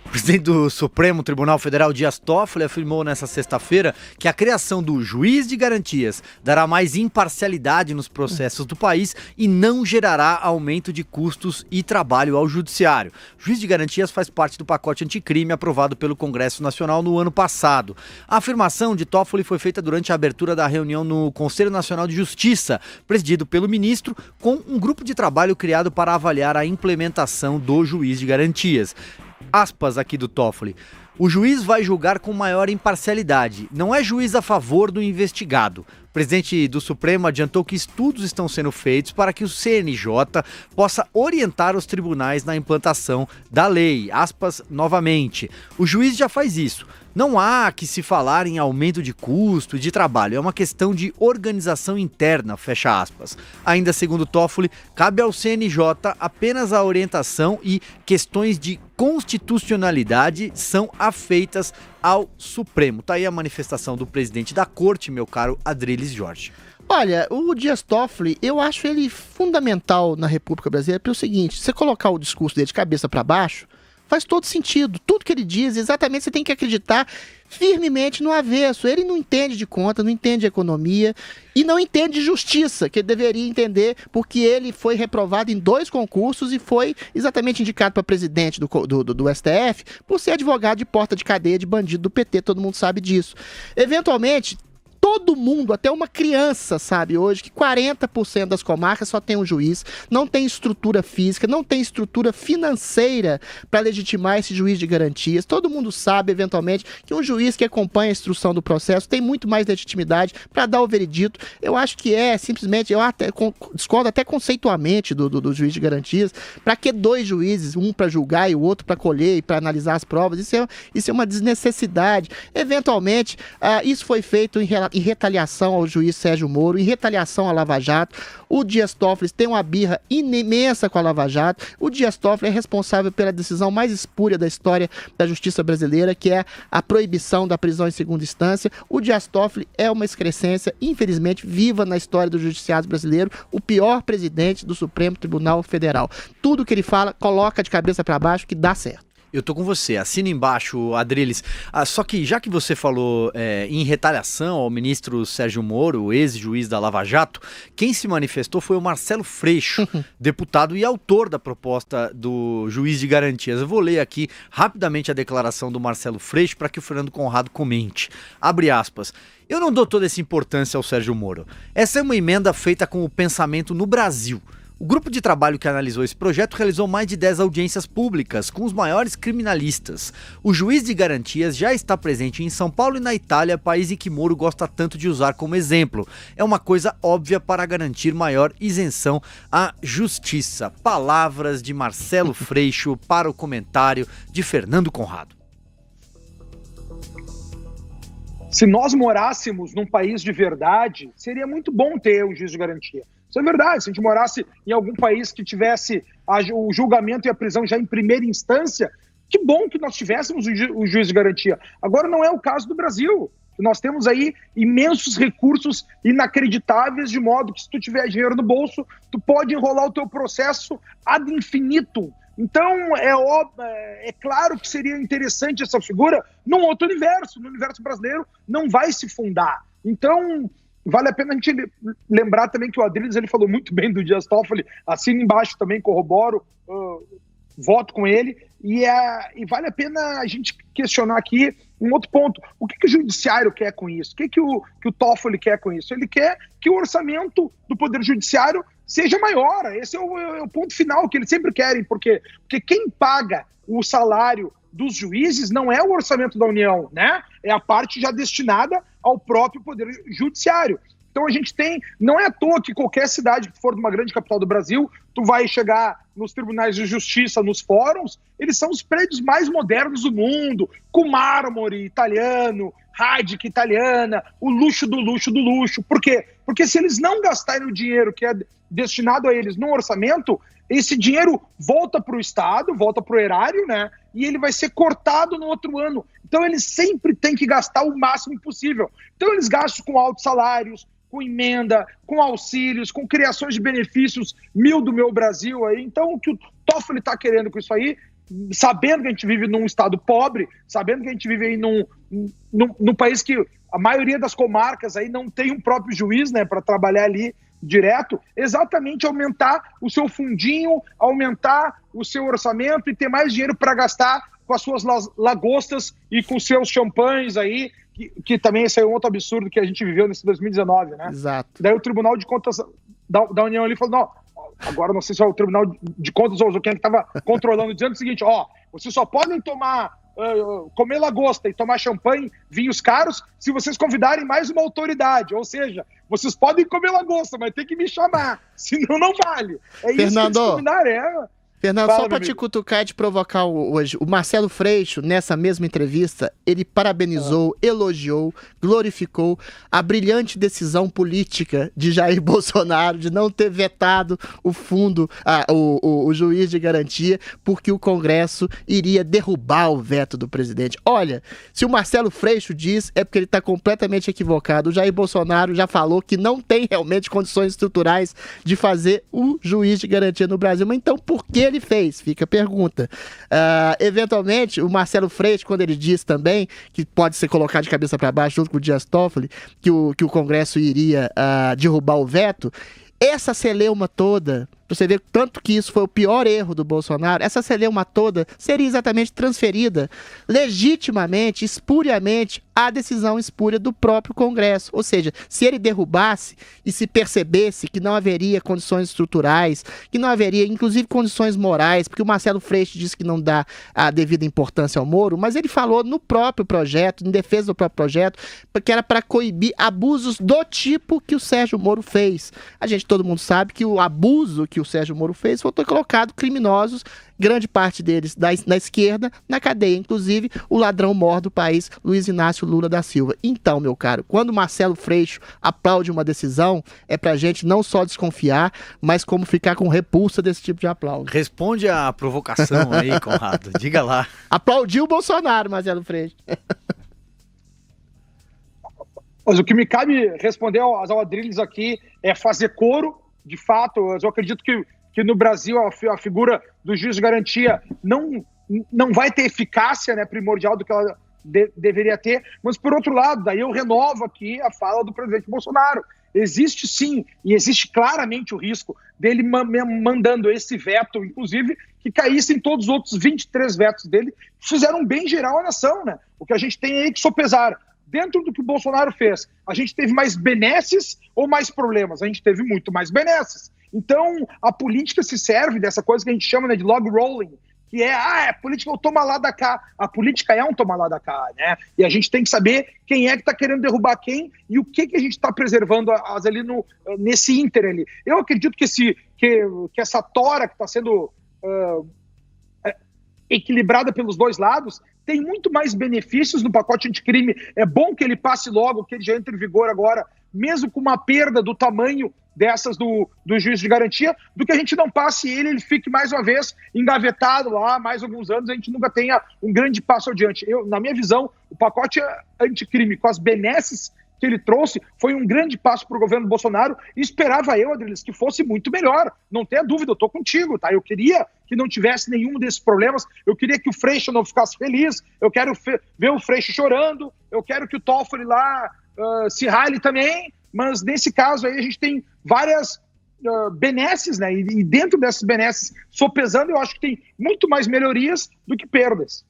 O presidente do Supremo Tribunal Federal, Dias Toffoli, afirmou nesta sexta-feira que a criação do juiz de garantias dará mais imparcialidade nos processos do país e não gerará aumento de custos e trabalho ao judiciário. O juiz de garantias faz parte do pacote anticrime aprovado pelo Congresso Nacional no ano passado. A afirmação de Toffoli foi feita durante a abertura da reunião no Conselho Nacional de Justiça, presidido pelo ministro, com um grupo de trabalho criado para avaliar a implementação do juiz de garantias. Aspas aqui do Toffoli. O juiz vai julgar com maior imparcialidade. Não é juiz a favor do investigado. O presidente do Supremo adiantou que estudos estão sendo feitos para que o CNJ possa orientar os tribunais na implantação da lei. Aspas novamente. O juiz já faz isso. Não há que se falar em aumento de custo e de trabalho, é uma questão de organização interna, fecha aspas. Ainda segundo Toffoli, cabe ao CNJ apenas a orientação e questões de constitucionalidade são afeitas ao Supremo. Tá aí a manifestação do presidente da corte, meu caro Adriles Jorge. Olha, o Dias Toffoli, eu acho ele fundamental na República Brasileira pelo seguinte, você colocar o discurso dele de cabeça para baixo, faz todo sentido. Tudo que ele diz, exatamente, você tem que acreditar firmemente no avesso. Ele não entende de conta, não entende de economia e não entende de justiça, que ele deveria entender, porque ele foi reprovado em 2 concursos e foi exatamente indicado para presidente do STF por ser advogado de porta de cadeia de bandido do PT, todo mundo sabe disso. Eventualmente, todo mundo, até uma criança, sabe hoje que 40% das comarcas só tem um juiz, não tem estrutura física, não tem estrutura financeira para legitimar esse juiz de garantias. Todo mundo sabe, eventualmente, que um juiz que acompanha a instrução do processo tem muito mais legitimidade para dar o veredito. Eu acho que simplesmente, eu até discordo até conceitualmente do juiz de garantias. Para que 2 juízes, um para julgar e o outro para colher e para analisar as provas? Isso é uma desnecessidade. Eventualmente, isso foi feito em retaliação ao juiz Sérgio Moro, em retaliação à Lava Jato. O Dias Toffoli tem uma birra imensa com a Lava Jato. O Dias Toffoli é responsável pela decisão mais espúria da história da justiça brasileira, que é a proibição da prisão em segunda instância. O Dias Toffoli é uma excrescência, infelizmente, viva na história do judiciário brasileiro, o pior presidente do Supremo Tribunal Federal. Tudo que ele fala, coloca de cabeça para baixo que dá certo. Eu tô com você, assina embaixo, Adriles. Só que já que você falou em retaliação ao ministro Sérgio Moro, o ex-juiz da Lava Jato, quem se manifestou foi o Marcelo Freixo, deputado e autor da proposta do juiz de garantias. Eu vou ler aqui rapidamente a declaração do Marcelo Freixo para que o Fernando Conrado comente. Abre aspas. Eu não dou toda essa importância ao Sérgio Moro. Essa é uma emenda feita com o pensamento no Brasil. O grupo de trabalho que analisou esse projeto realizou mais de 10 audiências públicas com os maiores criminalistas. O juiz de garantias já está presente em São Paulo e na Itália, país em que Moro gosta tanto de usar como exemplo. É uma coisa óbvia para garantir maior isenção à justiça. Palavras de Marcelo Freixo para o comentário de Fernando Conrado. Se nós morássemos num país de verdade, seria muito bom ter um juiz de garantia. Isso é verdade. Se a gente morasse em algum país que tivesse o julgamento e a prisão já em primeira instância, que bom que nós tivéssemos o juiz de garantia. Agora não é o caso do Brasil. Nós temos aí imensos recursos inacreditáveis, de modo que se tu tiver dinheiro no bolso, tu pode enrolar o teu processo ad infinitum. Então, é claro que seria interessante essa figura num outro universo. No universo brasileiro não vai se fundar. Então, vale a pena a gente lembrar também que o Adriles, ele falou muito bem do Dias Toffoli, assino embaixo também, corroboro, voto com ele, e vale a pena a gente questionar aqui um outro ponto. O que o judiciário quer com isso? O que o Toffoli quer com isso? Ele quer que o orçamento do Poder Judiciário seja maior. Esse é o ponto final que eles sempre querem. Por quê? Porque quem paga o salário dos juízes não é o orçamento da União, né? É a parte já destinada ao próprio Poder Judiciário. Então a gente tem, não é à toa que qualquer cidade que for de uma grande capital do Brasil, tu vai chegar nos tribunais de justiça, nos fóruns, eles são os prédios mais modernos do mundo, com mármore italiano, Radic italiana, o luxo do luxo do luxo. Por quê? Porque se eles não gastarem o dinheiro que é destinado a eles no orçamento, esse dinheiro volta para o Estado, volta para o erário, né? E ele vai ser cortado no outro ano. Então eles sempre têm que gastar o máximo possível. Então eles gastam com altos salários, com emenda, com auxílios, com criações de benefícios 1000 do Meu Brasil. Aí. Então o que o Toffoli está querendo com isso aí sabendo que a gente vive num estado pobre, sabendo que a gente vive aí num país que a maioria das comarcas aí não tem um próprio juiz, né, para trabalhar ali direto, exatamente aumentar o seu fundinho, aumentar o seu orçamento e ter mais dinheiro para gastar com as suas lagostas e com os seus champanhes aí, que também esse é um outro absurdo que a gente viveu nesse 2019, né? Exato. Daí o Tribunal de Contas da União ali falou, não, agora não sei se é o Tribunal de Contas ou quem estava controlando, dizendo o seguinte, vocês só podem comer lagosta e tomar champanhe, vinhos caros, se vocês convidarem mais uma autoridade, ou seja, vocês podem comer lagosta, mas tem que me chamar, senão não vale. É isso Fernando, que eles combinaram, Fernando, Fala, só para te cutucar e te provocar hoje, o Marcelo Freixo, nessa mesma entrevista, ele parabenizou, elogiou, glorificou a brilhante decisão política de Jair Bolsonaro de não ter vetado o fundo, o juiz de garantia, porque o Congresso iria derrubar o veto do presidente. Olha, se o Marcelo Freixo diz, é porque ele está completamente equivocado. O Jair Bolsonaro já falou que não tem realmente condições estruturais de fazer o juiz de garantia no Brasil. Mas então, por que ele fez? Fica a pergunta. Eventualmente, o Marcelo Freixo, quando ele diz também que pode ser colocado de cabeça para baixo junto com o Dias Toffoli, que o Congresso iria derrubar o veto, essa celeuma toda, pra você ver tanto que isso foi o pior erro do Bolsonaro, essa celeuma toda seria exatamente transferida legitimamente, espuriamente, à decisão espúria do próprio Congresso. Ou seja, se ele derrubasse e se percebesse que não haveria condições estruturais, que não haveria, inclusive, condições morais, porque o Marcelo Freixo disse que não dá a devida importância ao Moro, mas ele falou no próprio projeto, em defesa do próprio projeto, que era para coibir abusos do tipo que o Sérgio Moro fez. Todo mundo sabe que o abuso que o Sérgio Moro fez foi ter colocado criminosos, grande parte deles da esquerda, na cadeia, inclusive o ladrão-mor do país, Luiz Inácio Lula da Silva. Então, meu caro, quando Marcelo Freixo aplaude uma decisão, é pra gente não só desconfiar, mas como ficar com repulsa desse tipo de aplauso. Responde a provocação aí, Conrado, diga lá. Aplaudiu o Bolsonaro, Marcelo Freixo. Mas o que me cabe responder ao Adriles aqui é fazer coro, de fato. Eu acredito que no Brasil a figura do juiz de garantia não vai ter eficácia, né, primordial do que ela deveria ter, mas por outro lado, daí eu renovo aqui a fala do presidente Bolsonaro. Existe sim, e existe claramente o risco dele mandando esse veto, inclusive, que caíssem todos os outros 23 vetos dele, que fizeram um bem geral à nação, né? O que a gente tem aí que sopesar. Dentro do que o Bolsonaro fez, a gente teve mais benesses ou mais problemas? A gente teve muito mais benesses. Então, a política se serve dessa coisa que a gente chama, né, de log rolling, que é política é o toma lá da cá. A política é um toma lá da cá, né? E a gente tem que saber quem é que está querendo derrubar quem e o que a gente está preservando ali nesse ínter ali. Eu acredito que essa tora que está sendo equilibrada pelos dois lados tem muito mais benefícios no pacote anticrime. É bom que ele passe logo, que ele já entre em vigor agora, mesmo com uma perda do tamanho dessas do juiz de garantia, do que a gente não passe ele fique mais uma vez engavetado lá, mais alguns anos, a gente nunca tenha um grande passo adiante. Na minha visão, o pacote anticrime com as benesses que ele trouxe foi um grande passo para o governo Bolsonaro e esperava eu, Adriles, que fosse muito melhor. Não tenha dúvida, eu estou contigo, tá? Eu queria que não tivesse nenhum desses problemas, eu queria que o Freixo não ficasse feliz, eu quero ver o Freixo chorando, eu quero que o Toffoli lá se rale também, mas nesse caso aí a gente tem várias benesses, né? E dentro dessas benesses, sopesando, eu acho que tem muito mais melhorias do que perdas.